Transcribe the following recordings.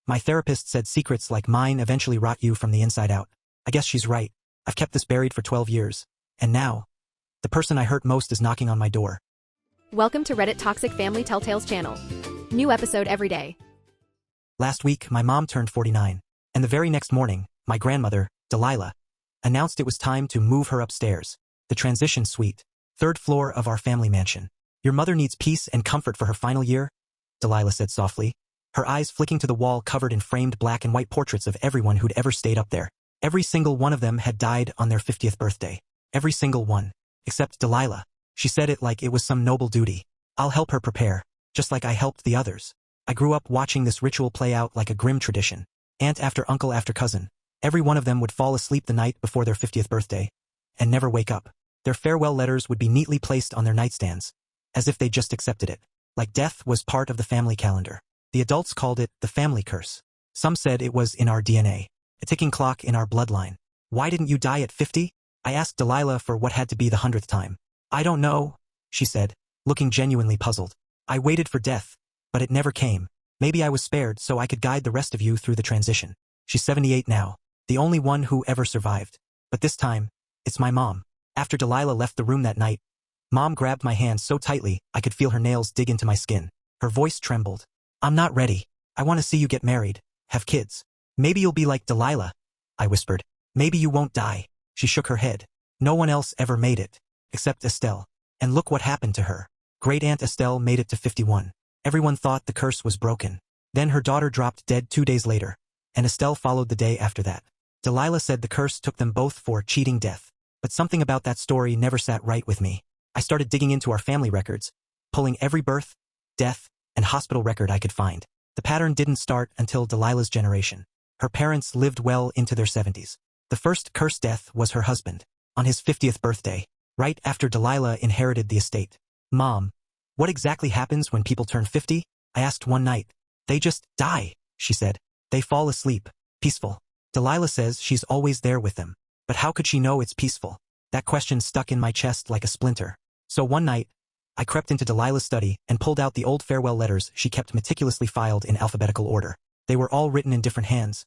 My therapist said secrets like mine eventually rot you from the inside out. I guess she's right. I've kept this buried for 12 years. And now, the person I hurt most is knocking on my door. Welcome to Reddit Toxic Family Telltales channel. New episode every day. Last week, my mom turned 49. And the very next morning, my grandmother, Delilah, announced it was time to move her upstairs, the transition suite, 3rd floor of our family mansion. Your mother needs peace and comfort for her final year, Delilah said softly, her eyes flicking to the wall covered in framed black and white portraits of everyone who'd ever stayed up there. Every single one of them had died on their 50th birthday. Every single one. Except Delilah. She said it like it was some noble duty. I'll help her prepare, just like I helped the others. I grew up watching this ritual play out like a grim tradition. Aunt after uncle after cousin. Every one of them would fall asleep the night before their 50th birthday and never wake up. Their farewell letters would be neatly placed on their nightstands, as if they just accepted it. Like death was part of the family calendar. The adults called it the family curse. Some said it was in our DNA, a ticking clock in our bloodline. Why didn't you die at 50? I asked Delilah for what had to be the 100th time. I don't know, she said, looking genuinely puzzled. I waited for death, but it never came. Maybe I was spared so I could guide the rest of you through the transition. She's 78 now, the only one who ever survived. But this time, it's my mom. After Delilah left the room that night, Mom grabbed my hand so tightly I could feel her nails dig into my skin. Her voice trembled. I'm not ready. I want to see you get married, have kids. Maybe you'll be like Delilah, I whispered. Maybe you won't die. She shook her head. No one else ever made it, except Estelle. And look what happened to her. Great Aunt Estelle made it to 51. Everyone thought the curse was broken. Then her daughter dropped dead 2 days later, and Estelle followed the day after that. Delilah said the curse took them both for cheating death. But something about that story never sat right with me. I started digging into our family records, pulling every birth, death, and hospital record I could find. The pattern didn't start until Delilah's generation. Her parents lived well into their 70s. The first cursed death was her husband, on his 50th birthday, right after Delilah inherited the estate. Mom, what exactly happens when people turn 50? I asked one night. They just die, she said. They fall asleep, peaceful. Delilah says she's always there with them. But how could she know it's peaceful? That question stuck in my chest like a splinter. So one night, I crept into Delilah's study and pulled out the old farewell letters she kept meticulously filed in alphabetical order. They were all written in different hands,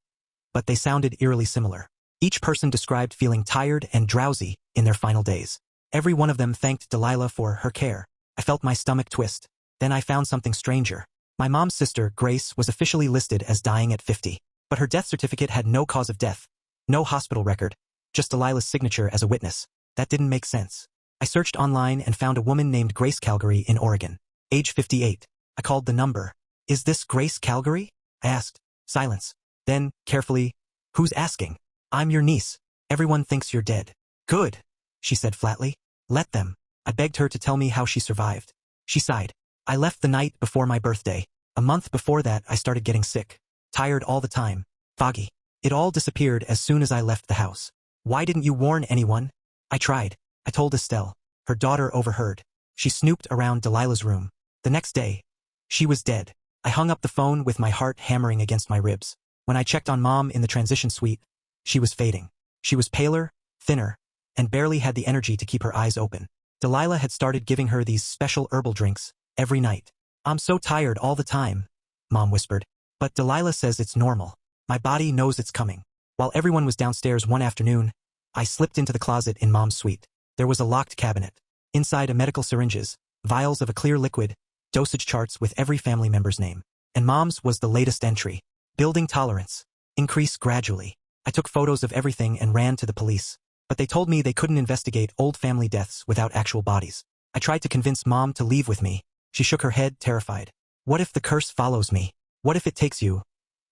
but they sounded eerily similar. Each person described feeling tired and drowsy in their final days. Every one of them thanked Delilah for her care. I felt my stomach twist. Then I found something stranger. My mom's sister, Grace, was officially listed as dying at 50, but her death certificate had no cause of death, no hospital record, just Delilah's signature as a witness. That didn't make sense. I searched online and found a woman named Grace Calgary in Oregon, age 58. I called the number. Is this Grace Calgary? I asked. Silence. Then, carefully, who's asking? I'm your niece. Everyone thinks you're dead. Good, she said flatly. Let them. I begged her to tell me how she survived. She sighed. I left the night before my birthday. A month before that, I started getting sick. Tired all the time. Foggy. It all disappeared as soon as I left the house. Why didn't you warn anyone? I tried. I told Estelle. Her daughter overheard. She snooped around Delilah's room. The next day, she was dead. I hung up the phone with my heart hammering against my ribs. When I checked on Mom in the transition suite, she was fading. She was paler, thinner, and barely had the energy to keep her eyes open. Delilah had started giving her these special herbal drinks every night. I'm so tired all the time, Mom whispered. But Delilah says it's normal. My body knows it's coming. While everyone was downstairs one afternoon, I slipped into the closet in Mom's suite. There was a locked cabinet. Inside, a medical syringes, vials of a clear liquid, dosage charts with every family member's name. And Mom's was the latest entry. Building tolerance. Increase gradually. I took photos of everything and ran to the police. But they told me they couldn't investigate old family deaths without actual bodies. I tried to convince Mom to leave with me. She shook her head, terrified. What if the curse follows me? What if it takes you?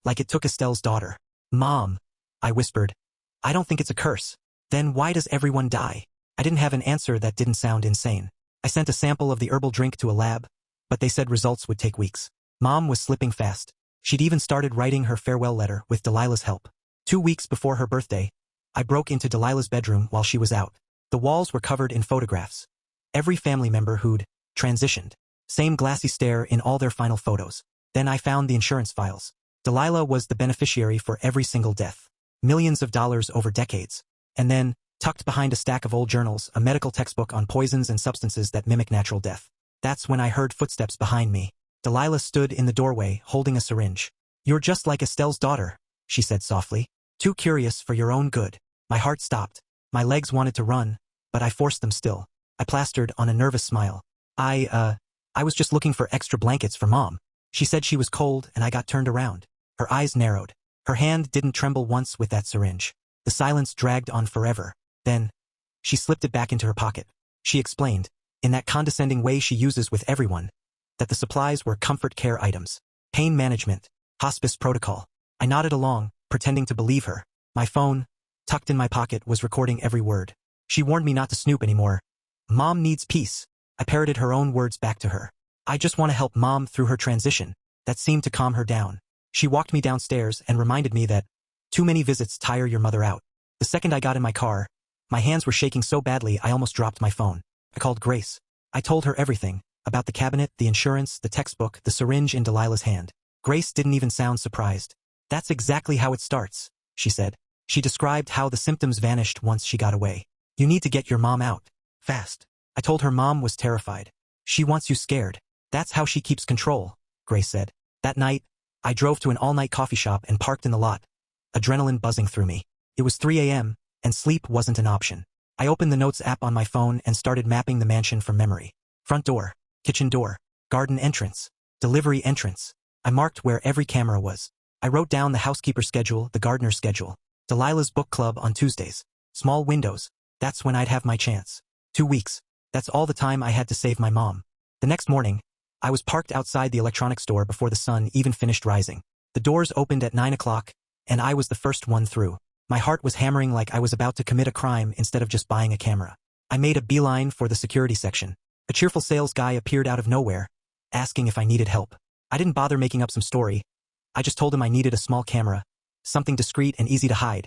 Like it took Estelle's daughter. Mom, I whispered. I don't think it's a curse. Then why does everyone die? I didn't have an answer that didn't sound insane. I sent a sample of the herbal drink to a lab, but they said results would take weeks. Mom was slipping fast. She'd even started writing her farewell letter with Delilah's help. 2 weeks before her birthday, I broke into Delilah's bedroom while she was out. The walls were covered in photographs. Every family member who'd transitioned. Same glassy stare in all their final photos. Then I found the insurance files. Delilah was the beneficiary for every single death. Millions of dollars over decades. And then, tucked behind a stack of old journals, a medical textbook on poisons and substances that mimic natural death. That's when I heard footsteps behind me. Delilah stood in the doorway, holding a syringe. You're just like Estelle's daughter, she said softly. Too curious for your own good. My heart stopped. My legs wanted to run, but I forced them still. I plastered on a nervous smile. I was just looking for extra blankets for Mom. She said she was cold and I got turned around. Her eyes narrowed. Her hand didn't tremble once with that syringe. The silence dragged on forever. Then, she slipped it back into her pocket. She explained, in that condescending way she uses with everyone, that the supplies were comfort care items, pain management, hospice protocol. I nodded along, pretending to believe her. My phone, tucked in my pocket, was recording every word. She warned me not to snoop anymore. Mom needs peace. I parroted her own words back to her. I just want to help Mom through her transition. That seemed to calm her down. She walked me downstairs and reminded me that too many visits tire your mother out. The second I got in my car, my hands were shaking so badly I almost dropped my phone. I called Grace. I told her everything, about the cabinet, the insurance, the textbook, the syringe in Delilah's hand. Grace didn't even sound surprised. That's exactly how it starts, she said. She described how the symptoms vanished once she got away. You need to get your mom out. Fast. I told her Mom was terrified. She wants you scared. That's how she keeps control, Grace said. That night, I drove to an all-night coffee shop and parked in the lot, adrenaline buzzing through me. It was 3 a.m., and sleep wasn't an option. I opened the Notes app on my phone and started mapping the mansion from memory. Front door, kitchen door, garden entrance, delivery entrance. I marked where every camera was. I wrote down the housekeeper's schedule, the gardener's schedule, Delilah's book club on Tuesdays. Small windows. That's when I'd have my chance. 2 weeks. That's all the time I had to save my mom. The next morning, I was parked outside the electronics store before the sun even finished rising. The doors opened at 9 o'clock, and I was the first one through. My heart was hammering like I was about to commit a crime instead of just buying a camera. I made a beeline for the security section. A cheerful sales guy appeared out of nowhere, asking if I needed help. I didn't bother making up some story. I just told him I needed a small camera, something discreet and easy to hide.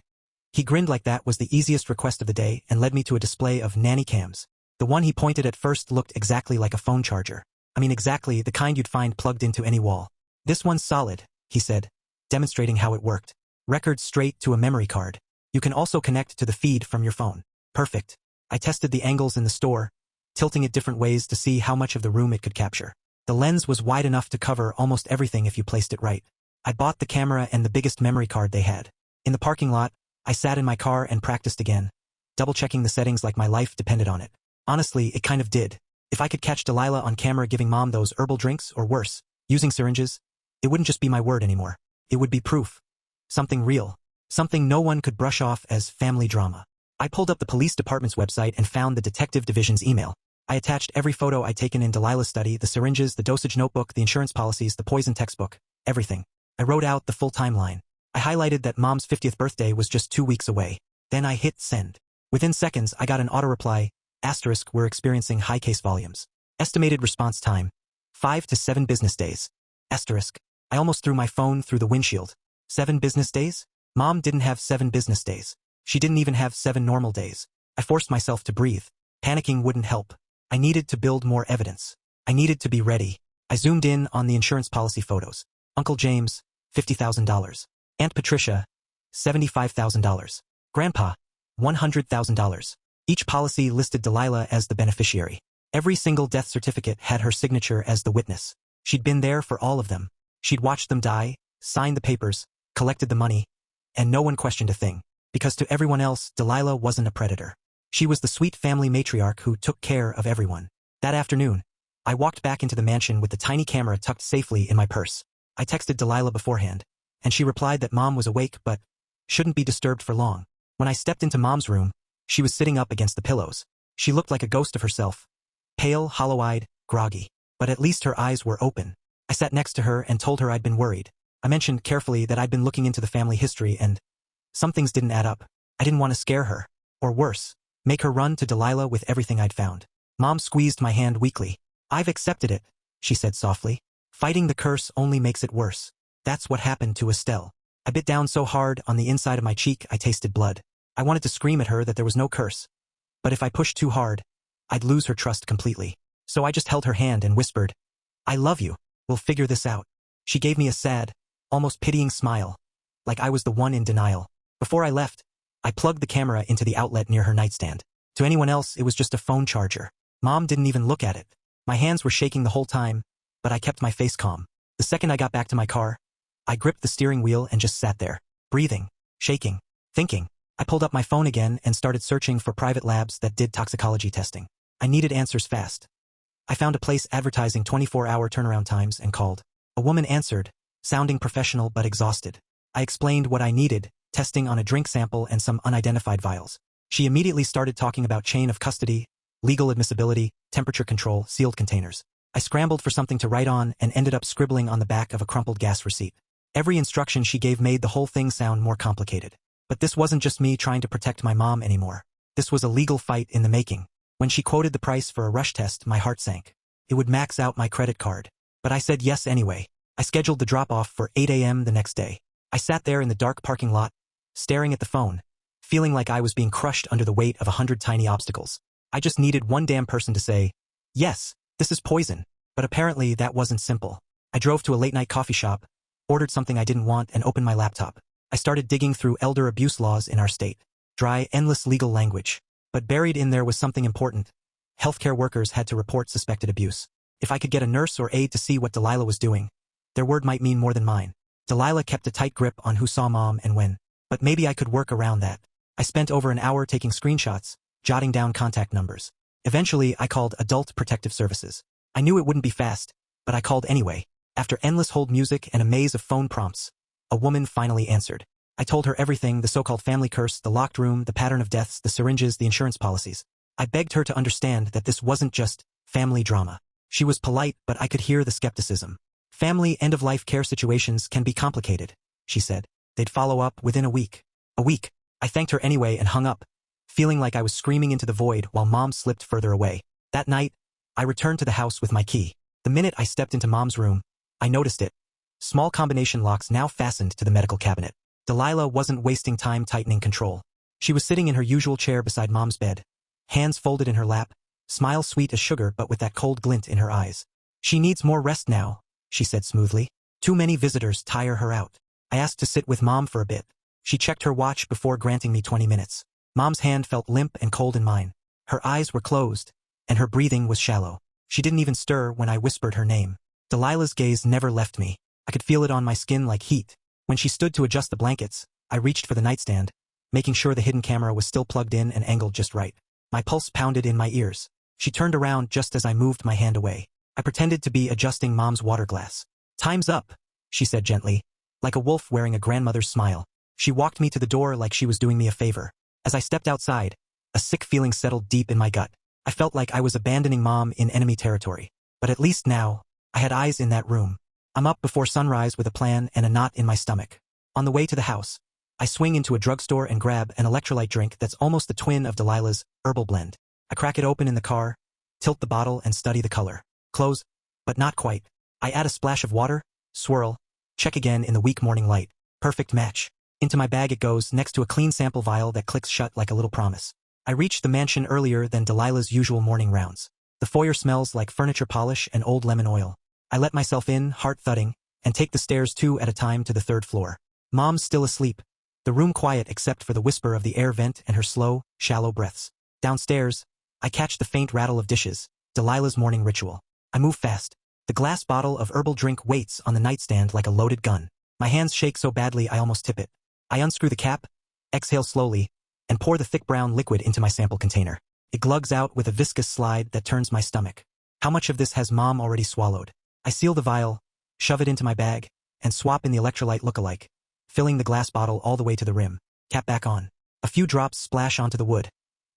He grinned like that was the easiest request of the day and led me to a display of nanny cams. The one he pointed at first looked exactly like a phone charger. I mean exactly the kind you'd find plugged into any wall. This one's solid, he said, demonstrating how it worked. Records straight to a memory card. You can also connect to the feed from your phone. Perfect. I tested the angles in the store, tilting it different ways to see how much of the room it could capture. The lens was wide enough to cover almost everything if you placed it right. I bought the camera and the biggest memory card they had. In the parking lot, I sat in my car and practiced again, double-checking the settings like my life depended on it. Honestly, it kind of did. If I could catch Delilah on camera giving Mom those herbal drinks, or worse, using syringes, it wouldn't just be my word anymore. It would be proof. Something real. Something no one could brush off as family drama. I pulled up the police department's website and found the detective division's email. I attached every photo I'd taken in Delilah's study, the syringes, the dosage notebook, the insurance policies, the poison textbook, everything. I wrote out the full timeline. I highlighted that Mom's 50th birthday was just 2 weeks away. Then I hit send. Within seconds, I got an auto-reply, *, we're experiencing high case volumes. Estimated response time, 5 to 7 business days. *, I almost threw my phone through the windshield. 7 business days? Mom didn't have 7 business days. She didn't even have 7 normal days. I forced myself to breathe. Panicking wouldn't help. I needed to build more evidence. I needed to be ready. I zoomed in on the insurance policy photos. Uncle James, $50,000. Aunt Patricia, $75,000. Grandpa, $100,000. Each policy listed Delilah as the beneficiary. Every single death certificate had her signature as the witness. She'd been there for all of them. She'd watched them die, signed the papers, collected the money, and no one questioned a thing. Because to everyone else, Delilah wasn't a predator. She was the sweet family matriarch who took care of everyone. That afternoon, I walked back into the mansion with the tiny camera tucked safely in my purse. I texted Delilah beforehand, and she replied that Mom was awake but shouldn't be disturbed for long. When I stepped into Mom's room, she was sitting up against the pillows. She looked like a ghost of herself. Pale, hollow-eyed, groggy. But at least her eyes were open. I sat next to her and told her I'd been worried. I mentioned carefully that I'd been looking into the family history and some things didn't add up. I didn't want to scare her. Or worse, make her run to Delilah with everything I'd found. Mom squeezed my hand weakly. I've accepted it, she said softly. Fighting the curse only makes it worse. That's what happened to Estelle. I bit down so hard on the inside of my cheek I tasted blood. I wanted to scream at her that there was no curse. But if I pushed too hard, I'd lose her trust completely. So I just held her hand and whispered, I love you. We'll figure this out. She gave me a sad, almost pitying smile, like I was the one in denial. Before I left, I plugged the camera into the outlet near her nightstand. To anyone else, it was just a phone charger. Mom didn't even look at it. My hands were shaking the whole time, but I kept my face calm. The second I got back to my car, I gripped the steering wheel and just sat there, breathing, shaking, thinking. I pulled up my phone again and started searching for private labs that did toxicology testing. I needed answers fast. I found a place advertising 24-hour turnaround times and called. A woman answered, sounding professional but exhausted. I explained what I needed, testing on a drink sample and some unidentified vials. She immediately started talking about chain of custody, legal admissibility, temperature control, sealed containers. I scrambled for something to write on and ended up scribbling on the back of a crumpled gas receipt. Every instruction she gave made the whole thing sound more complicated. But this wasn't just me trying to protect my mom anymore. This was a legal fight in the making. When she quoted the price for a rush test, my heart sank. It would max out my credit card. But I said yes anyway. I scheduled the drop-off for 8 a.m. the next day. I sat there in the dark parking lot, staring at the phone, feeling like I was being crushed under the weight of 100 tiny obstacles. I just needed one damn person to say, yes, this is poison. But apparently that wasn't simple. I drove to a late-night coffee shop, ordered something I didn't want, and opened my laptop. I started digging through elder abuse laws in our state. Dry, endless legal language. But buried in there was something important. Healthcare workers had to report suspected abuse. If I could get a nurse or aide to see what Delilah was doing, their word might mean more than mine. Delilah kept a tight grip on who saw mom and when. But maybe I could work around that. I spent over an hour taking screenshots, jotting down contact numbers. Eventually, I called Adult Protective Services. I knew it wouldn't be fast, but I called anyway. After endless hold music and a maze of phone prompts, a woman finally answered. I told her everything, the so-called family curse, the locked room, the pattern of deaths, the syringes, the insurance policies. I begged her to understand that this wasn't just family drama. She was polite, but I could hear the skepticism. Family end-of-life care situations can be complicated, she said. They'd follow up within a week. A week. I thanked her anyway and hung up, feeling like I was screaming into the void while mom slipped further away. That night, I returned to the house with my key. The minute I stepped into mom's room, I noticed it. Small combination locks now fastened to the medical cabinet. Delilah wasn't wasting time tightening control. She was sitting in her usual chair beside mom's bed, hands folded in her lap, smile sweet as sugar but with that cold glint in her eyes. She needs more rest now, she said smoothly. Too many visitors tire her out. I asked to sit with mom for a bit. She checked her watch before granting me 20 minutes. Mom's hand felt limp and cold in mine. Her eyes were closed, and her breathing was shallow. She didn't even stir when I whispered her name. Delilah's gaze never left me. I could feel it on my skin like heat. When she stood to adjust the blankets, I reached for the nightstand, making sure the hidden camera was still plugged in and angled just right. My pulse pounded in my ears. She turned around just as I moved my hand away. I pretended to be adjusting mom's water glass. Time's up, she said gently, like a wolf wearing a grandmother's smile. She walked me to the door like she was doing me a favor. As I stepped outside, a sick feeling settled deep in my gut. I felt like I was abandoning mom in enemy territory. But at least now, I had eyes in that room. I'm up before sunrise with a plan and a knot in my stomach. On the way to the house, I swing into a drugstore and grab an electrolyte drink that's almost the twin of Delilah's herbal blend. I crack it open in the car, tilt the bottle and study the color. Close, but not quite. I add a splash of water, swirl, check again in the weak morning light. Perfect match. Into my bag it goes, next to a clean sample vial that clicks shut like a little promise. I reached the mansion earlier than Delilah's usual morning rounds. The foyer smells like furniture polish and old lemon oil. I let myself in, heart thudding, and take the stairs 2 at a time to the 3rd floor. Mom's still asleep. The room quiet except for the whisper of the air vent and her slow, shallow breaths. Downstairs, I catch the faint rattle of dishes, Delilah's morning ritual. I move fast. The glass bottle of herbal drink waits on the nightstand like a loaded gun. My hands shake so badly I almost tip it. I unscrew the cap, exhale slowly, and pour the thick brown liquid into my sample container. It glugs out with a viscous slide that turns my stomach. How much of this has mom already swallowed? I seal the vial, shove it into my bag, and swap in the electrolyte look-alike, filling the glass bottle all the way to the rim. Cap back on. A few drops splash onto the wood.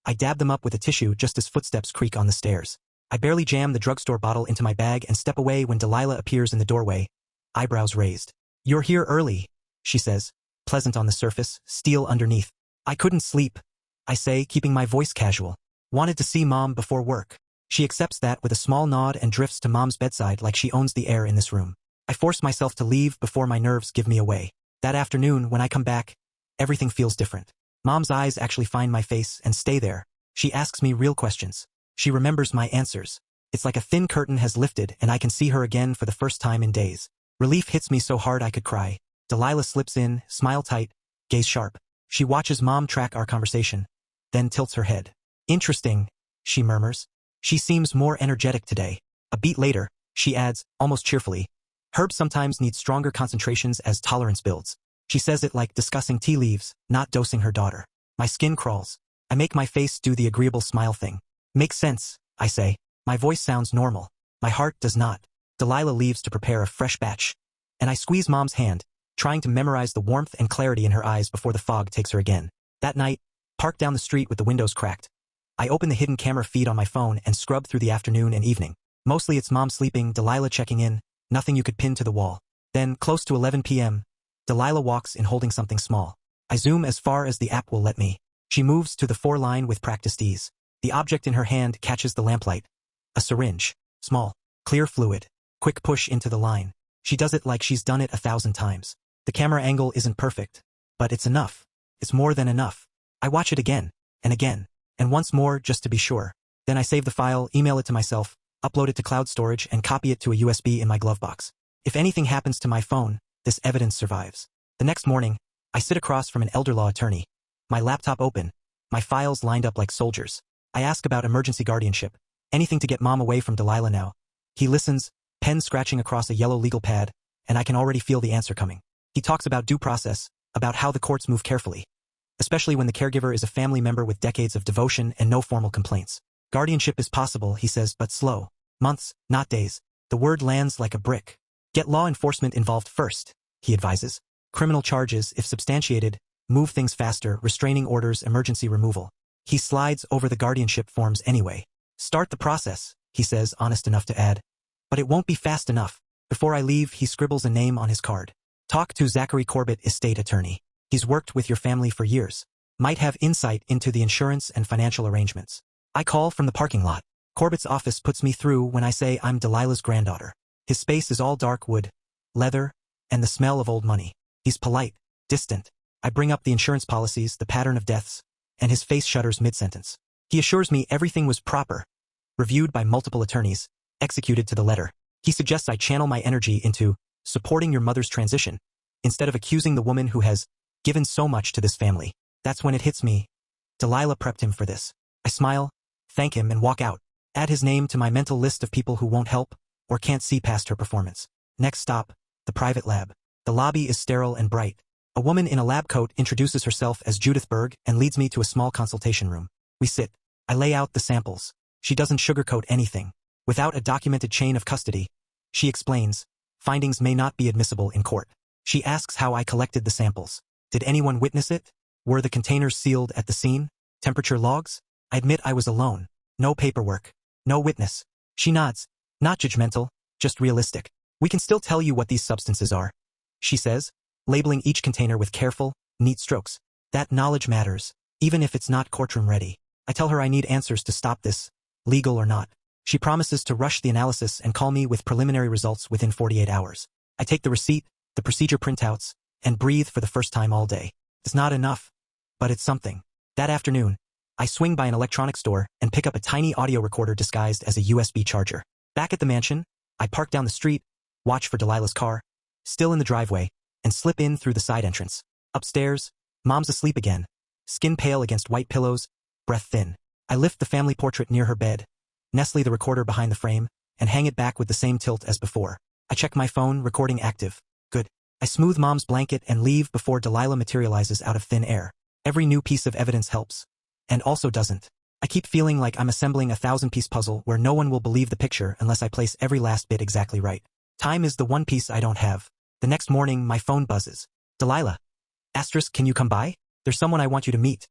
I dab them up with a tissue just as footsteps creak on the stairs. I barely jam the drugstore bottle into my bag and step away when Delilah appears in the doorway, eyebrows raised. "You're here early," she says, pleasant on the surface, steel underneath. "I couldn't sleep," I say, keeping my voice casual. "Wanted to see mom before work." She accepts that with a small nod and drifts to mom's bedside like she owns the air in this room. I force myself to leave before my nerves give me away. That afternoon, when I come back, everything feels different. Mom's eyes actually find my face and stay there. She asks me real questions. She remembers my answers. It's like a thin curtain has lifted and I can see her again for the first time in days. Relief hits me so hard I could cry. Delilah slips in, smile tight, gaze sharp. She watches mom track our conversation, then tilts her head. "Interesting," she murmurs. "She seems more energetic today." A beat later, she adds, almost cheerfully, Herbs sometimes need stronger concentrations as tolerance builds. She says it like discussing tea leaves, not dosing her daughter. My skin crawls. I make my face do the agreeable smile thing. Makes sense, I say. My voice sounds normal. My heart does not. Delilah leaves to prepare a fresh batch. And I squeeze Mom's hand, trying to memorize the warmth and clarity in her eyes before the fog takes her again. That night, parked down the street with the windows cracked, I open the hidden camera feed on my phone and scrub through the afternoon and evening. Mostly it's Mom sleeping, Delilah checking in, nothing you could pin to the wall. Then, close to 11 p.m., Delilah walks in holding something small. I zoom as far as the app will let me. She moves to the 4-line with practiced ease. The object in her hand catches the lamplight. A syringe. Small. Clear fluid. Quick push into the line. She does it like she's done it 1,000 times. The camera angle isn't perfect, but it's enough. It's more than enough. I watch it again, and once more just to be sure. Then I save the file, email it to myself, upload it to cloud storage, and copy it to a USB in my glove box. If anything happens to my phone, this evidence survives. The next morning, I sit across from an elder law attorney. My laptop open, my files lined up like soldiers. I ask about emergency guardianship, anything to get Mom away from Delilah now. He listens, pen scratching across a yellow legal pad, and I can already feel the answer coming. He talks about due process, about how the courts move carefully, especially when the caregiver is a family member with decades of devotion and no formal complaints. Guardianship is possible, he says, but slow. Months, not days. The word lands like a brick. Get law enforcement involved first, he advises. Criminal charges, if substantiated, move things faster, restraining orders, emergency removal. He slides over the guardianship forms anyway. Start the process, he says, honest enough to add. But it won't be fast enough. Before I leave, he scribbles a name on his card. Talk to Zachary Corbett, estate attorney. He's worked with your family for years. Might have insight into the insurance and financial arrangements. I call from the parking lot. Corbett's office puts me through when I say I'm Delilah's granddaughter. His space is all dark wood, leather, and the smell of old money. He's polite, distant. I bring up the insurance policies, the pattern of deaths, and his face shudders mid-sentence. He assures me everything was proper, reviewed by multiple attorneys, executed to the letter. He suggests I channel my energy into supporting your mother's transition, instead of accusing the woman who has given so much to this family. That's when it hits me. Delilah prepped him for this. I smile, thank him, and walk out. Add his name to my mental list of people who won't help or can't see past her performance. Next stop, the private lab. The lobby is sterile and bright. A woman in a lab coat introduces herself as Judith Berg and leads me to a small consultation room. We sit. I lay out the samples. She doesn't sugarcoat anything. Without a documented chain of custody, she explains, findings may not be admissible in court. She asks how I collected the samples. Did anyone witness it? Were the containers sealed at the scene? Temperature logs? I admit I was alone. No paperwork. No witness. She nods. Not judgmental, just realistic. We can still tell you what these substances are, she says, labeling each container with careful, neat strokes. That knowledge matters, even if it's not courtroom ready. I tell her I need answers to stop this, legal or not. She promises to rush the analysis and call me with preliminary results within 48 hours. I take the receipt, the procedure printouts, and breathe for the first time all day. It's not enough, but it's something. That afternoon, I swing by an electronics store and pick up a tiny audio recorder disguised as a USB charger. Back at the mansion, I park down the street, watch for Delilah's car, still in the driveway, and slip in through the side entrance. Upstairs, Mom's asleep again, skin pale against white pillows, breath thin. I lift the family portrait near her bed, nestle the recorder behind the frame, and hang it back with the same tilt as before. I check my phone, recording active. Good. I smooth Mom's blanket and leave before Delilah materializes out of thin air. Every new piece of evidence helps. And also doesn't. I keep feeling like I'm assembling a 1,000-piece puzzle where no one will believe the picture unless I place every last bit exactly right. Time is the one piece I don't have. The next morning, my phone buzzes. Delilah. Asterisk, can you come by? There's someone I want you to meet.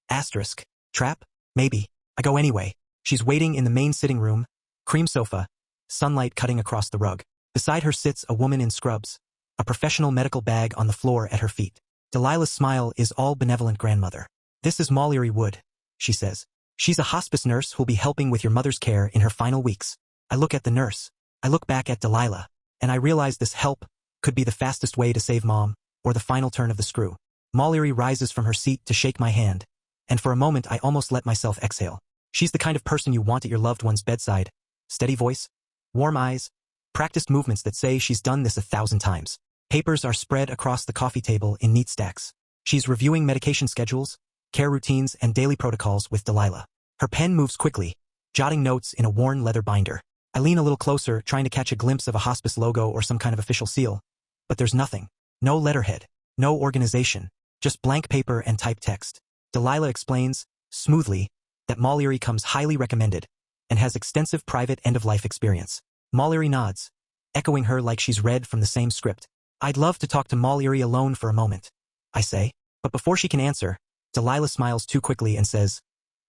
Asterisk. Trap? Maybe. I go anyway. She's waiting in the main sitting room, cream sofa, sunlight cutting across the rug. Beside her sits a woman in scrubs, a professional medical bag on the floor at her feet. Delilah's smile is all benevolent grandmother. This is Mallory Wood, she says. She's a hospice nurse who'll be helping with your mother's care in her final weeks. I look at the nurse. I look back at Delilah, and I realize this help could be the fastest way to save Mom, or the final turn of the screw. Mallory rises from her seat to shake my hand, and for a moment I almost let myself exhale. She's the kind of person you want at your loved one's bedside. Steady voice, warm eyes, practiced movements that say she's done this 1,000 times. Papers are spread across the coffee table in neat stacks. She's reviewing medication schedules, care routines, and daily protocols with Delilah. Her pen moves quickly, jotting notes in a worn leather binder. I lean a little closer, trying to catch a glimpse of a hospice logo or some kind of official seal. But there's nothing. No letterhead. No organization. Just blank paper and typed text. Delilah explains, smoothly, that Mallory comes highly recommended and has extensive private end-of-life experience. Mallory nods, echoing her like she's read from the same script. I'd love to talk to Mallory alone for a moment, I say. But before she can answer, Delilah smiles too quickly and says,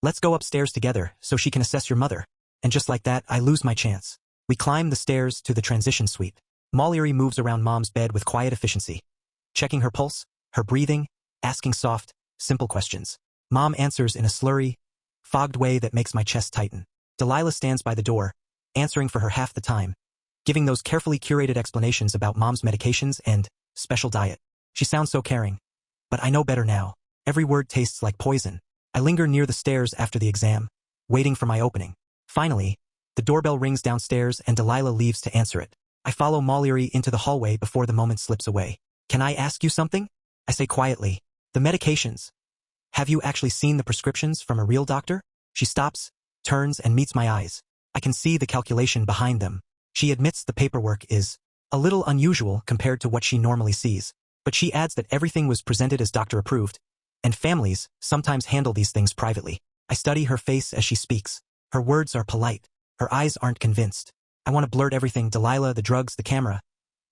let's go upstairs together so she can assess your mother. And just like that, I lose my chance. We climb the stairs to the transition suite. Mallory moves around Mom's bed with quiet efficiency, checking her pulse, her breathing, asking soft, simple questions. Mom answers in a slurry, fogged way that makes my chest tighten. Delilah stands by the door, answering for her half the time, giving those carefully curated explanations about Mom's medications and special diet. She sounds so caring. But I know better now. Every word tastes like poison. I linger near the stairs after the exam, waiting for my opening. Finally, the doorbell rings downstairs and Delilah leaves to answer it. I follow Mallory into the hallway before the moment slips away. Can I ask you something? I say quietly. The medications. Have you actually seen the prescriptions from a real doctor? She stops, turns and meets my eyes. I can see the calculation behind them. She admits the paperwork is a little unusual compared to what she normally sees, but she adds that everything was presented as doctor approved, and families sometimes handle these things privately. I study her face as she speaks. Her words are polite. Her eyes aren't convinced. I want to blurt everything, Delilah, the drugs, the camera,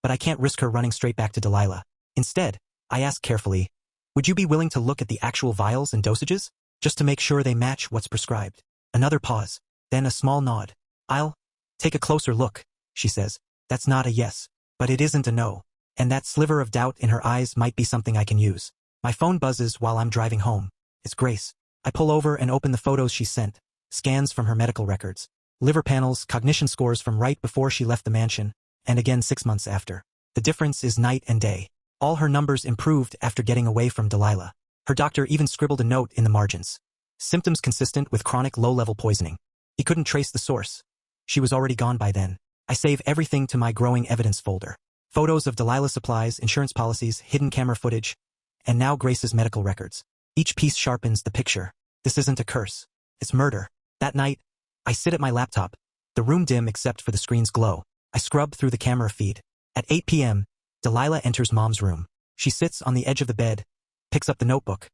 but I can't risk her running straight back to Delilah. Instead, I ask carefully, would you be willing to look at the actual vials and dosages, just to make sure they match what's prescribed? Another pause, then a small nod. I'll take a closer look, she says. That's not a yes, but it isn't a no. And that sliver of doubt in her eyes might be something I can use. My phone buzzes while I'm driving home. It's Grace. I pull over and open the photos she sent, scans from her medical records, liver panels, cognition scores from right before she left the mansion, and again 6 months after. The difference is night and day. All her numbers improved after getting away from Delilah. Her doctor even scribbled a note in the margins. Symptoms consistent with chronic low-level poisoning. He couldn't trace the source. She was already gone by then. I save everything to my growing evidence folder. Photos of Delilah's supplies, insurance policies, hidden camera footage, and now Grace's medical records. Each piece sharpens the picture. This isn't a curse. It's murder. That night, I sit at my laptop, the room dim except for the screen's glow. I scrub through the camera feed. At 8 p.m., Delilah enters Mom's room. She sits on the edge of the bed, picks up the notebook.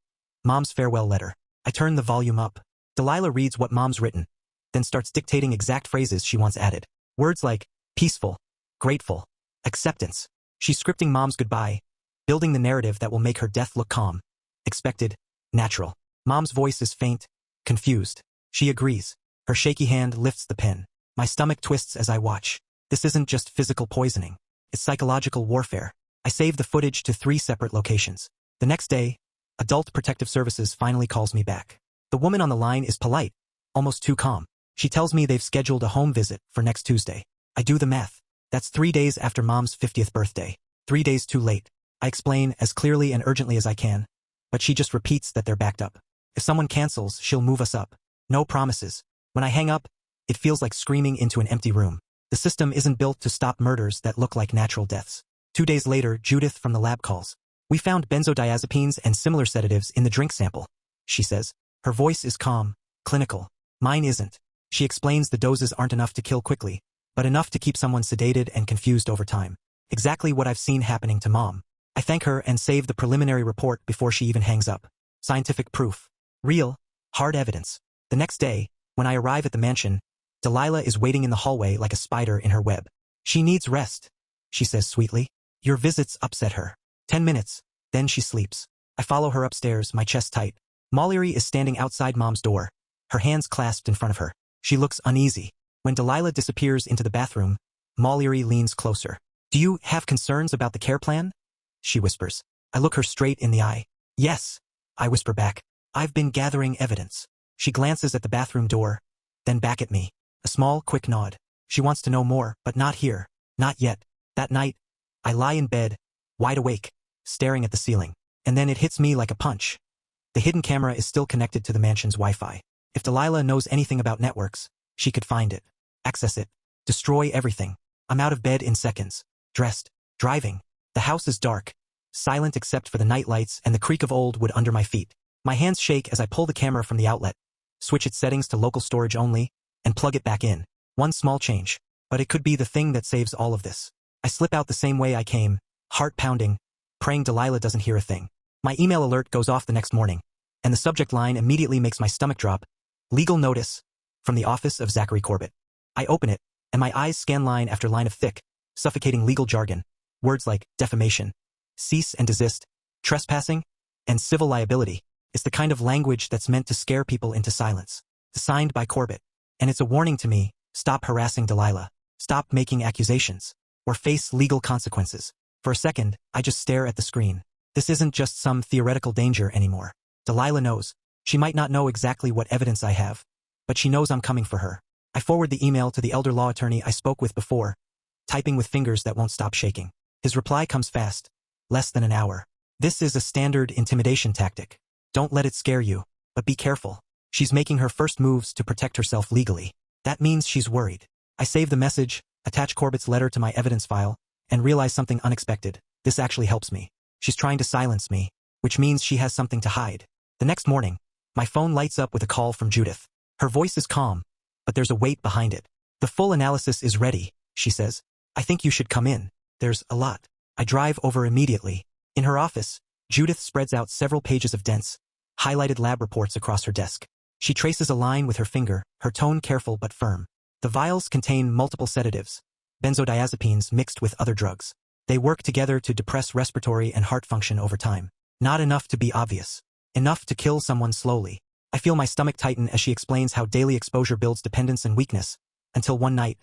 Mom's farewell letter. I turn the volume up. Delilah reads what Mom's written, then starts dictating exact phrases she wants added. Words like peaceful, grateful, acceptance. She's scripting Mom's goodbye, building the narrative that will make her death look calm, expected, natural. Mom's voice is faint, confused. She agrees. Her shaky hand lifts the pen. My stomach twists as I watch. This isn't just physical poisoning. It's psychological warfare. I save the footage to 3 separate locations. The next day, Adult Protective Services finally calls me back. The woman on the line is polite, almost too calm. She tells me they've scheduled a home visit for next Tuesday. I do the math. That's 3 days after Mom's 50th birthday. 3 days too late. I explain as clearly and urgently as I can, but she just repeats that they're backed up. If someone cancels, she'll move us up. No promises. When I hang up, it feels like screaming into an empty room. The system isn't built to stop murders that look like natural deaths. 2 days later, Judith from the lab calls. We found benzodiazepines and similar sedatives in the drink sample, she says. Her voice is calm, clinical. Mine isn't. She explains the doses aren't enough to kill quickly, but enough to keep someone sedated and confused over time. Exactly what I've seen happening to Mom. I thank her and save the preliminary report before she even hangs up. Scientific proof. Real, hard evidence. The next day, when I arrive at the mansion, Delilah is waiting in the hallway like a spider in her web. She needs rest, she says sweetly. Your visits upset her. 10 minutes, then she sleeps. I follow her upstairs, my chest tight. Mallory is standing outside Mom's door, her hands clasped in front of her. She looks uneasy. When Delilah disappears into the bathroom, Mallory leans closer. Do you have concerns about the care plan? She whispers. I look her straight in the eye. Yes, I whisper back. I've been gathering evidence. She glances at the bathroom door, then back at me. A small, quick nod. She wants to know more, but not here. Not yet. That night, I lie in bed, wide awake, staring at the ceiling. And then it hits me like a punch. The hidden camera is still connected to the mansion's Wi-Fi. If Delilah knows anything about networks, she could find it, access it, destroy everything. I'm out of bed in seconds, dressed, driving. The house is dark, silent except for the night lights and the creak of old wood under my feet. My hands shake as I pull the camera from the outlet, switch its settings to local storage only, and plug it back in. One small change. But it could be the thing that saves all of this. I slip out the same way I came, heart pounding, praying Delilah doesn't hear a thing. My email alert goes off the next morning, and the subject line immediately makes my stomach drop. Legal notice from the office of Zachary Corbett. I open it, and my eyes scan line after line of thick, suffocating legal jargon. Words like defamation, cease and desist, trespassing, and civil liability. It's the kind of language that's meant to scare people into silence. Signed by Corbett. And it's a warning to me, stop harassing Delilah, stop making accusations, or face legal consequences. For a second, I just stare at the screen. This isn't just some theoretical danger anymore. Delilah knows. She might not know exactly what evidence I have, but she knows I'm coming for her. I forward the email to the elder law attorney I spoke with before, typing with fingers that won't stop shaking. His reply comes fast. Less than an hour. This is a standard intimidation tactic. Don't let it scare you, but be careful. She's making her first moves to protect herself legally. That means she's worried. I save the message, attach Corbett's letter to my evidence file, and realize something unexpected. This actually helps me. She's trying to silence me, which means she has something to hide. The next morning, my phone lights up with a call from Judith. Her voice is calm, but there's a weight behind it. The full analysis is ready, she says. I think you should come in. There's a lot. I drive over immediately. In her office, Judith spreads out several pages of dense, highlighted lab reports across her desk. She traces a line with her finger, her tone careful but firm. The vials contain multiple sedatives, benzodiazepines mixed with other drugs. They work together to depress respiratory and heart function over time. Not enough to be obvious. Enough to kill someone slowly. I feel my stomach tighten as she explains how daily exposure builds dependence and weakness, until one night,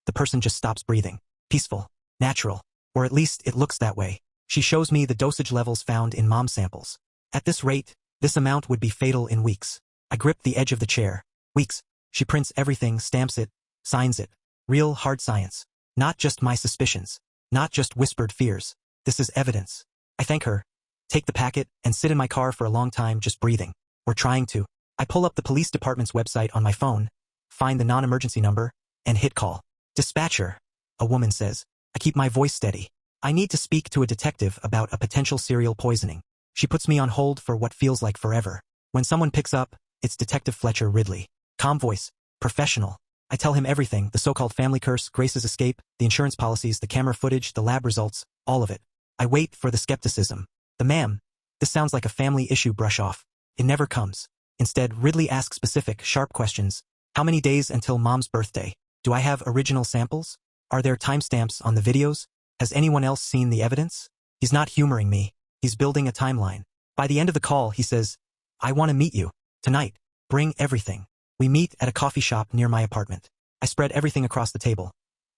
the person just stops breathing. Peaceful. Natural. Or at least it looks that way. She shows me the dosage levels found in mom samples. At this rate, this amount would be fatal in weeks. I grip the edge of the chair. Weeks. She prints everything, stamps it, signs it. Real hard science. Not just my suspicions. Not just whispered fears. This is evidence. I thank her, take the packet, and sit in my car for a long time just breathing. Or trying to. I pull up the police department's website on my phone, find the non-emergency number, and hit call. Dispatcher, a woman says. I keep my voice steady. I need to speak to a detective about a potential serial poisoning. She puts me on hold for what feels like forever. When someone picks up, it's Detective Fletcher Ridley. Calm voice. Professional. I tell him everything, the so-called family curse, Grace's escape, the insurance policies, the camera footage, the lab results, all of it. I wait for the skepticism. The ma'am. This sounds like a family issue brush off. It never comes. Instead, Ridley asks specific, sharp questions. How many days until mom's birthday? Do I have original samples? Are there timestamps on the videos? Has anyone else seen the evidence? He's not humoring me. He's building a timeline. By the end of the call, he says, I want to meet you. Tonight. Bring everything. We meet at a coffee shop near my apartment. I spread everything across the table.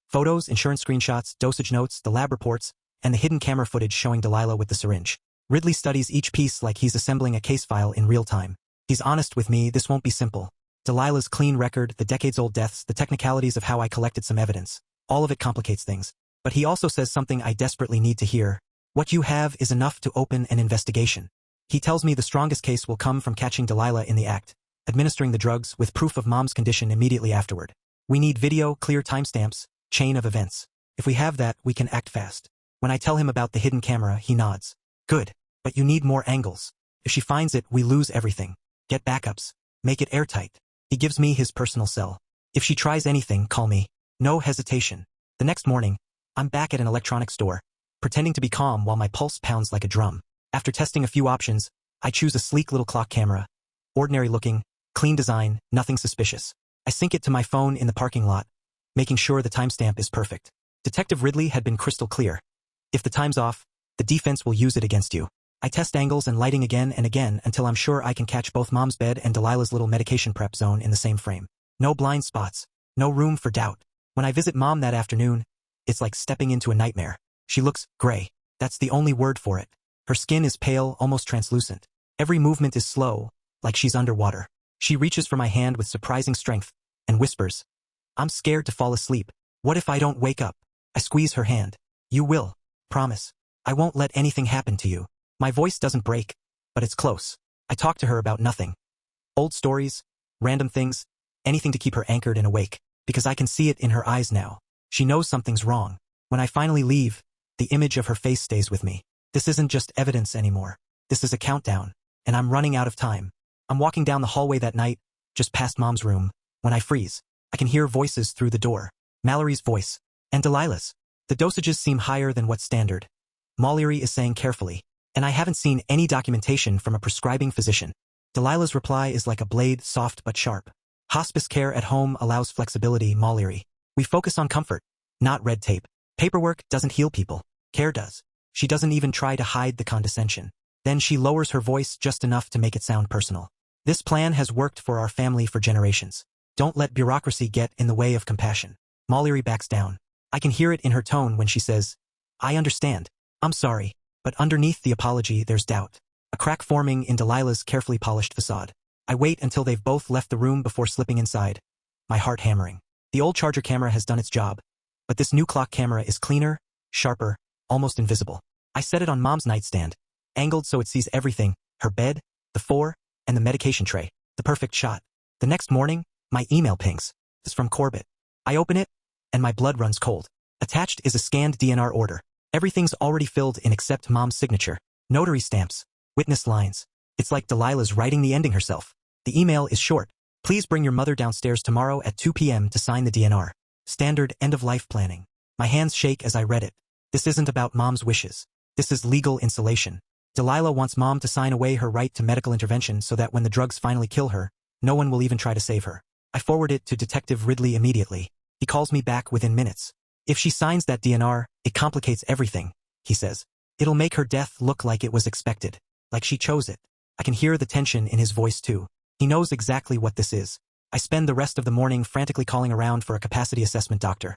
Photos, insurance screenshots, dosage notes, the lab reports, and the hidden camera footage showing Delilah with the syringe. Ridley studies each piece like he's assembling a case file in real time. He's honest with me, this won't be simple. Delilah's clean record, the decades-old deaths, the technicalities of how I collected some evidence. All of it complicates things. But he also says something I desperately need to hear. What you have is enough to open an investigation. He tells me the strongest case will come from catching Delilah in the act, administering the drugs with proof of mom's condition immediately afterward. We need video, clear timestamps, chain of events. If we have that, we can act fast. When I tell him about the hidden camera, he nods. Good, but you need more angles. If she finds it, we lose everything. Get backups. Make it airtight. He gives me his personal cell. If she tries anything, call me. No hesitation. The next morning, I'm back at an electronics store, pretending to be calm while my pulse pounds like a drum. After testing a few options, I choose a sleek little clock camera. Ordinary looking, clean design, nothing suspicious. I sync it to my phone in the parking lot, making sure the timestamp is perfect. Detective Ridley had been crystal clear. If the time's off, the defense will use it against you. I test angles and lighting again and again until I'm sure I can catch both mom's bed and Delilah's little medication prep zone in the same frame. No blind spots. No room for doubt. When I visit mom that afternoon, it's like stepping into a nightmare. She looks gray. That's the only word for it. Her skin is pale, almost translucent. Every movement is slow, like she's underwater. She reaches for my hand with surprising strength and whispers, I'm scared to fall asleep. What if I don't wake up? I squeeze her hand. You will. Promise. I won't let anything happen to you. My voice doesn't break, but it's close. I talk to her about nothing. Old stories, random things, anything to keep her anchored and awake, because I can see it in her eyes now. She knows something's wrong. When I finally leave, the image of her face stays with me. This isn't just evidence anymore. This is a countdown, and I'm running out of time. I'm walking down the hallway that night, just past mom's room, when I freeze. I can hear voices through the door. Mallory's voice. And Delilah's. The dosages seem higher than what's standard. Mallory is saying carefully. And I haven't seen any documentation from a prescribing physician. Delilah's reply is like a blade, soft but sharp. Hospice care at home allows flexibility, Mallory. We focus on comfort, not red tape. Paperwork doesn't heal people. Care does. She doesn't even try to hide the condescension. Then she lowers her voice just enough to make it sound personal. This plan has worked for our family for generations. Don't let bureaucracy get in the way of compassion. Mallory backs down. I can hear it in her tone when she says, I understand. I'm sorry. But underneath the apology there's doubt. A crack forming in Delilah's carefully polished facade. I wait until they've both left the room before slipping inside. My heart hammering. The old charger camera has done its job. But this new clock camera is cleaner, sharper, almost invisible. I set it on Mom's nightstand, angled so it sees everything, her bed, the four, and the medication tray. The perfect shot. The next morning, my email pings. It's from Corbett. I open it, and my blood runs cold. Attached is a scanned DNR order. Everything's already filled in except Mom's signature. Notary stamps. Witness lines. It's like Delilah's writing the ending herself. The email is short. Please bring your mother downstairs tomorrow at 2 p.m. to sign the DNR. Standard end-of-life planning. My hands shake as I read it. This isn't about Mom's wishes. This is legal insulation. Delilah wants Mom to sign away her right to medical intervention so that when the drugs finally kill her, no one will even try to save her. I forward it to Detective Ridley immediately. He calls me back within minutes. If she signs that DNR, it complicates everything, he says. It'll make her death look like it was expected. Like she chose it. I can hear the tension in his voice too. He knows exactly what this is. I spend the rest of the morning frantically calling around for a capacity assessment doctor.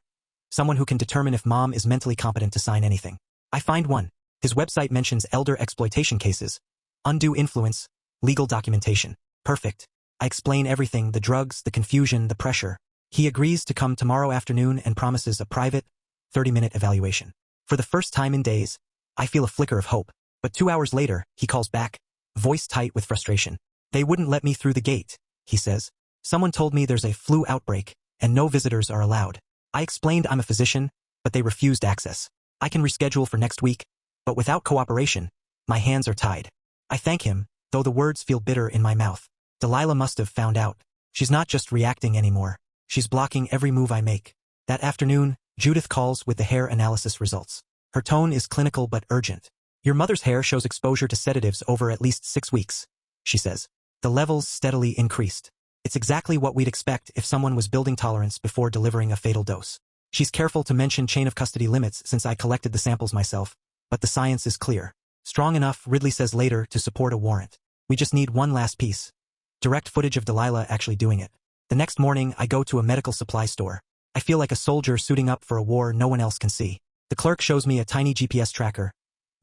Someone who can determine if Mom is mentally competent to sign anything. I find one. His website mentions elder exploitation cases, undue influence, legal documentation. Perfect. I explain everything, the drugs, the confusion, the pressure. He agrees to come tomorrow afternoon and promises a private, 30-minute evaluation. For the first time in days, I feel a flicker of hope. But 2 hours later, he calls back, voice tight with frustration. They wouldn't let me through the gate, he says. Someone told me there's a flu outbreak, and no visitors are allowed. I explained I'm a physician, but they refused access. I can reschedule for next week, but without cooperation, my hands are tied. I thank him, though the words feel bitter in my mouth. Delilah must have found out. She's not just reacting anymore. She's blocking every move I make. That afternoon, Judith calls with the hair analysis results. Her tone is clinical but urgent. Your mother's hair shows exposure to sedatives over at least 6 weeks, she says. The levels steadily increased. It's exactly what we'd expect if someone was building tolerance before delivering a fatal dose. She's careful to mention chain of custody limits since I collected the samples myself, but the science is clear. Strong enough, Ridley says later, to support a warrant. We just need one last piece. Direct footage of Delilah actually doing it. The next morning, I go to a medical supply store. I feel like a soldier suiting up for a war no one else can see. The clerk shows me a tiny GPS tracker,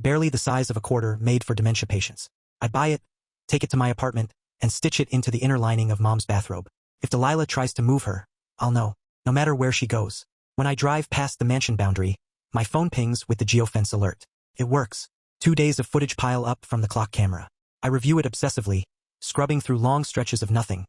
barely the size of a quarter, made for dementia patients. I buy it, take it to my apartment, and stitch it into the inner lining of Mom's bathrobe. If Delilah tries to move her, I'll know, no matter where she goes. When I drive past the mansion boundary, my phone pings with the geofence alert. It works. 2 days of footage pile up from the clock camera. I review it obsessively, scrubbing through long stretches of nothing.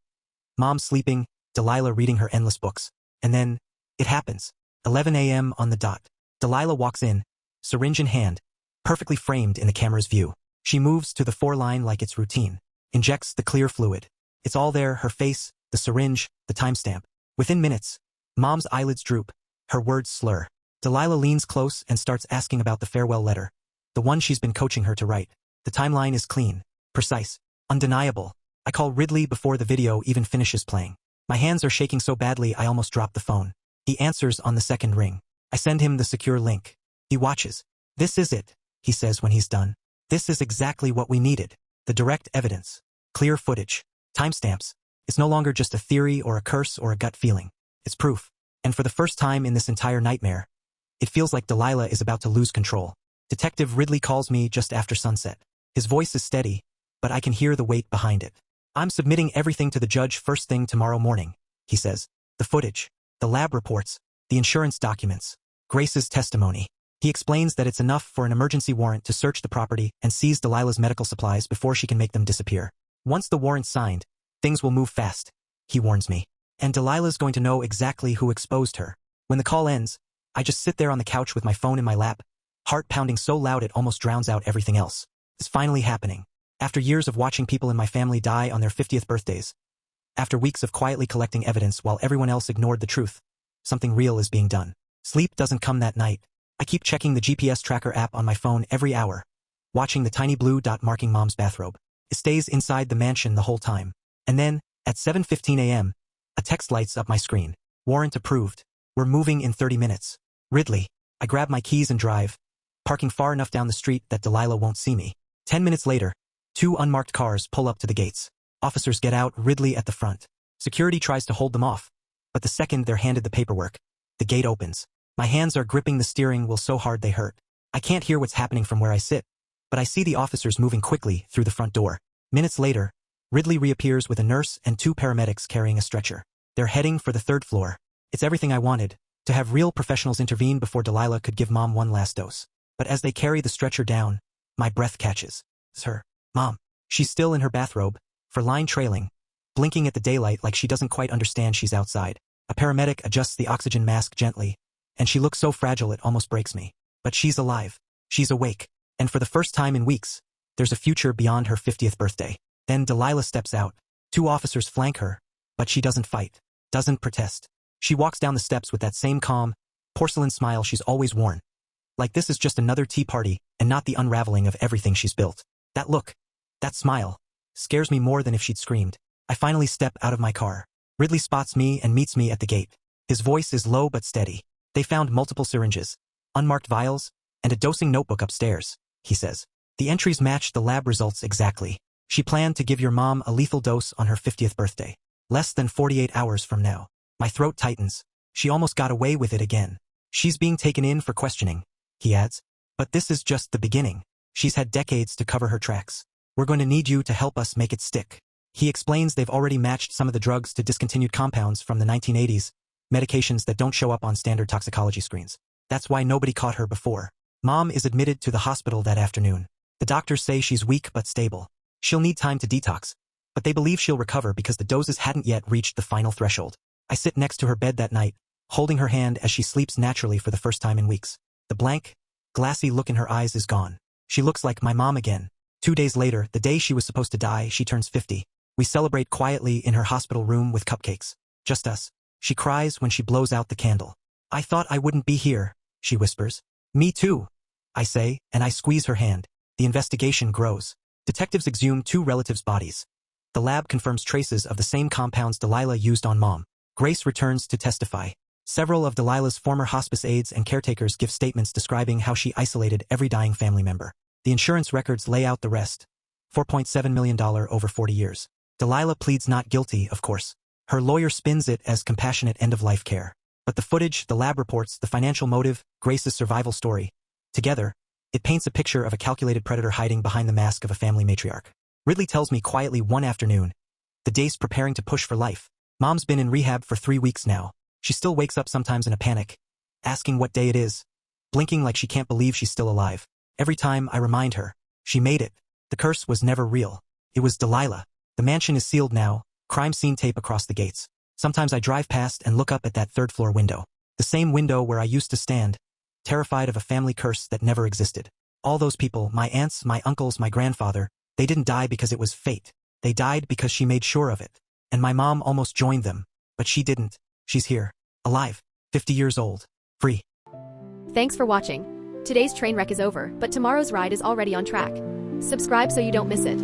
Mom sleeping, Delilah reading her endless books. And then, it happens. 11 a.m. on the dot. Delilah walks in, syringe in hand, perfectly framed in the camera's view. She moves to the 4-line like it's routine. Injects the clear fluid. It's all there, her face, the syringe, the timestamp. Within minutes, Mom's eyelids droop, her words slur. Delilah leans close and starts asking about the farewell letter. The one she's been coaching her to write. The timeline is clean, precise, undeniable. I call Ridley before the video even finishes playing. My hands are shaking so badly I almost drop the phone. He answers on the second ring. I send him the secure link. He watches. This is it, he says when he's done. This is exactly what we needed. The direct evidence. Clear footage. Timestamps. It's no longer just a theory or a curse or a gut feeling. It's proof. And for the first time in this entire nightmare, it feels like Delilah is about to lose control. Detective Ridley calls me just after sunset. His voice is steady, but I can hear the weight behind it. I'm submitting everything to the judge first thing tomorrow morning, he says. The footage, the lab reports, the insurance documents, Grace's testimony. He explains that it's enough for an emergency warrant to search the property and seize Delilah's medical supplies before she can make them disappear. Once the warrant's signed, things will move fast, he warns me. And Delilah's going to know exactly who exposed her. When the call ends, I just sit there on the couch with my phone in my lap, heart pounding so loud it almost drowns out everything else. It's finally happening. After years of watching people in my family die on their 50th birthdays, after weeks of quietly collecting evidence while everyone else ignored the truth, something real is being done. Sleep doesn't come that night. I keep checking the GPS tracker app on my phone every hour, watching the tiny blue dot marking Mom's bathrobe. It stays inside the mansion the whole time. And then, at 7:15 a.m., a text lights up my screen. Warrant approved. We're moving in 30 minutes. Ridley. I grab my keys and drive, parking far enough down the street that Delilah won't see me. 10 minutes later, 2 unmarked cars pull up to the gates. Officers get out, Ridley at the front. Security tries to hold them off, but the second they're handed the paperwork, the gate opens. My hands are gripping the steering wheel so hard they hurt. I can't hear what's happening from where I sit, but I see the officers moving quickly through the front door. Minutes later, Ridley reappears with a nurse and 2 paramedics carrying a stretcher. They're heading for the 3rd floor. It's everything I wanted, to have real professionals intervene before Delilah could give Mom one last dose. But as they carry the stretcher down, my breath catches. It's her. Mom. She's still in her bathrobe, for line trailing, blinking at the daylight like she doesn't quite understand she's outside. A paramedic adjusts the oxygen mask gently, and she looks so fragile it almost breaks me. But she's alive. She's awake. And for the first time in weeks, there's a future beyond her 50th birthday. Then Delilah steps out. 2 officers flank her, but she doesn't fight, doesn't protest. She walks down the steps with that same calm, porcelain smile she's always worn. Like this is just another tea party and not the unraveling of everything she's built. That look, that smile, scares me more than if she'd screamed. I finally step out of my car. Ridley spots me and meets me at the gate. His voice is low but steady. They found multiple syringes, unmarked vials, and a dosing notebook upstairs, he says. The entries match the lab results exactly. She planned to give your mom a lethal dose on her 50th birthday. Less than 48 hours from now. My throat tightens. She almost got away with it again. She's being taken in for questioning, he adds. But this is just the beginning. She's had decades to cover her tracks. We're going to need you to help us make it stick. He explains they've already matched some of the drugs to discontinued compounds from the 1980s, medications that don't show up on standard toxicology screens. That's why nobody caught her before. Mom is admitted to the hospital that afternoon. The doctors say she's weak but stable. She'll need time to detox, but they believe she'll recover because the doses hadn't yet reached the final threshold. I sit next to her bed that night, holding her hand as she sleeps naturally for the first time in weeks. The blank, glassy look in her eyes is gone. She looks like my mom again. 2 days later, the day she was supposed to die, she turns 50. We celebrate quietly in her hospital room with cupcakes. Just us. She cries when she blows out the candle. I thought I wouldn't be here, she whispers. Me too, I say, and I squeeze her hand. The investigation grows. Detectives exhume 2 relatives' bodies. The lab confirms traces of the same compounds Delilah used on Mom. Grace returns to testify. Several of Delilah's former hospice aides and caretakers give statements describing how she isolated every dying family member. The insurance records lay out the rest. $4.7 million over 40 years. Delilah pleads not guilty, of course. Her lawyer spins it as compassionate end-of-life care. But the footage, the lab reports, the financial motive, Grace's survival story, together, it paints a picture of a calculated predator hiding behind the mask of a family matriarch. Ridley tells me quietly one afternoon, the day's preparing to push for life. Mom's been in rehab for 3 weeks now. She still wakes up sometimes in a panic, asking what day it is, blinking like she can't believe she's still alive. Every time I remind her, she made it. The curse was never real. It was Delilah. The mansion is sealed now, crime scene tape across the gates. Sometimes I drive past and look up at that 3rd floor window. The same window where I used to stand, terrified of a family curse that never existed. All those people, my aunts, my uncles, my grandfather, they didn't die because it was fate. They died because she made sure of it. And my mom almost joined them, but she didn't. She's here, alive, 50 years old, free. Thanks for watching. Today's train wreck is over, but tomorrow's ride is already on track. Subscribe so you don't miss it.